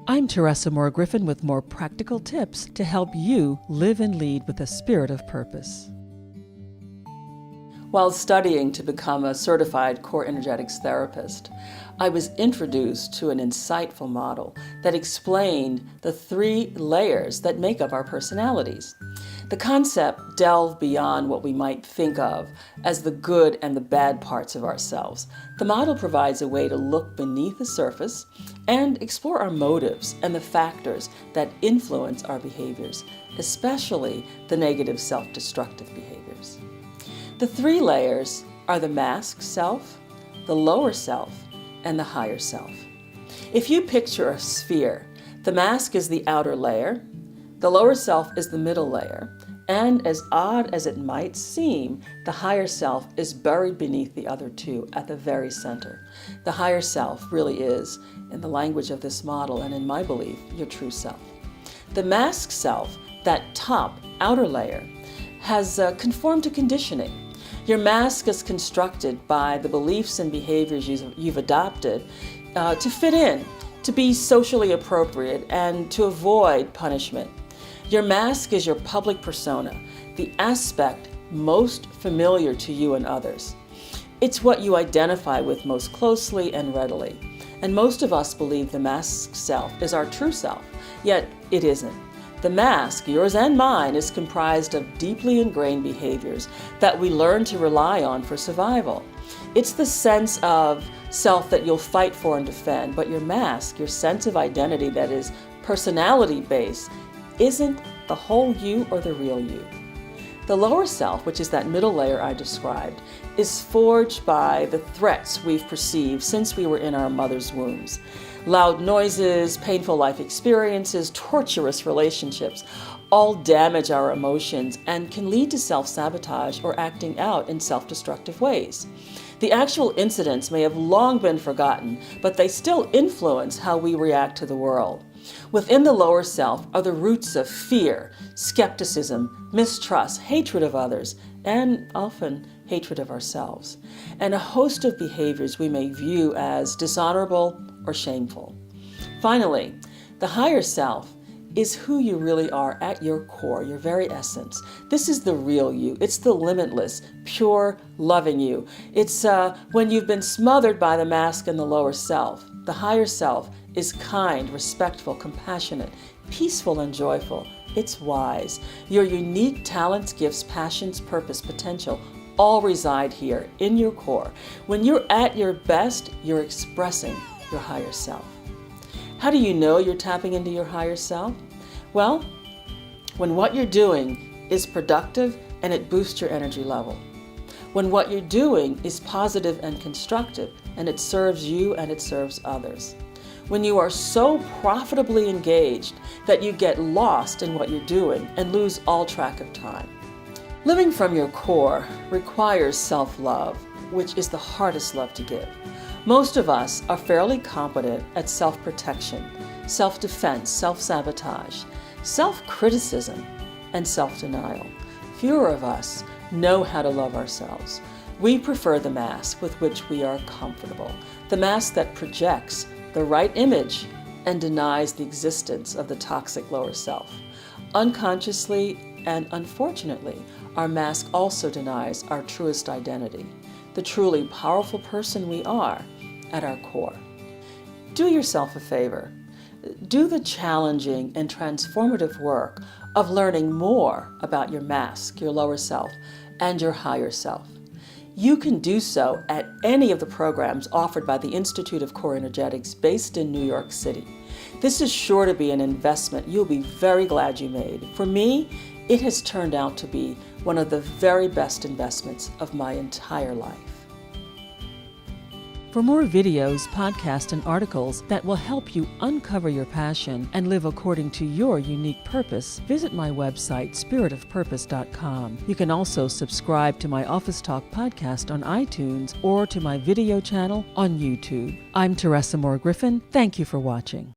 I'm Teresa Moore Griffin with more practical tips to help you live and lead with a spirit of purpose. While studying to become a certified core energetics therapist, I was introduced to an insightful model that explained the 3 layers that make up our personalities. The concept delved beyond what we might think of as the good and the bad parts of ourselves. The model provides a way to look beneath the surface and explore our motives and the factors that influence our behaviors, especially the negative self-destructive behaviors. The 3 layers are the mask self, the lower self, and the higher self. If you picture a sphere, the mask is the outer layer, the lower self is the middle layer, and as odd as it might seem, the higher self is buried beneath the other 2 at the very center. The higher self really is, in the language of this model and in my belief, your true self. The mask self, that top outer layer, has conformed to conditioning. Your mask is constructed by the beliefs and behaviors you've adopted to fit in, to be socially appropriate, and to avoid punishment. Your mask is your public persona, the aspect most familiar to you and others. It's what you identify with most closely and readily. And most of us believe the masked self is our true self, yet it isn't. The mask, yours and mine, is comprised of deeply ingrained behaviors that we learn to rely on for survival. It's the sense of self that you'll fight for and defend, but your mask, your sense of identity that is personality-based, isn't the whole you or the real you. The lower self, which is that middle layer I described, is forged by the threats we've perceived since we were in our mother's wombs. Loud noises, painful life experiences, torturous relationships all damage our emotions and can lead to self-sabotage or acting out in self-destructive ways. The actual incidents may have long been forgotten, but they still influence how we react to the world. Within the lower self are the roots of fear, skepticism, mistrust, hatred of others, and often hatred of ourselves, and a host of behaviors we may view as dishonorable or shameful. Finally, the higher self is who you really are at your core, your very essence. This is the real you. It's the limitless, pure, loving you. It's when you've been smothered by the mask and the lower self. The higher self is kind, respectful, compassionate, peaceful, and joyful. It's wise. Your unique talents, gifts, passions, purpose, potential all reside here in your core. When you're at your best, you're expressing your higher self. How do you know you're tapping into your higher self? Well, when what you're doing is productive and it boosts your energy level. When what you're doing is positive and constructive and it serves you and it serves others. When you are so profitably engaged that you get lost in what you're doing and lose all track of time. Living from your core requires self-love, which is the hardest love to give. Most of us are fairly competent at self-protection, self-defense, self-sabotage, self-criticism, and self-denial. Fewer of us know how to love ourselves. We prefer the mask with which we are comfortable, the mask that projects the right image and denies the existence of the toxic lower self. Unconsciously and unfortunately, our mask also denies our truest identity, the truly powerful person we are at our core. Do yourself a favor. Do the challenging and transformative work of learning more about your mask, your lower self, and your higher self. You can do so at any of the programs offered by the Institute of Core Energetics based in New York City. This is sure to be an investment you'll be very glad you made. For me, it has turned out to be one of the very best investments of my entire life. For more videos, podcasts, and articles that will help you uncover your passion and live according to your unique purpose, visit my website, spiritofpurpose.com. You can also subscribe to my Office Talk podcast on iTunes or to my video channel on YouTube. I'm Teresa Moore Griffin. Thank you for watching.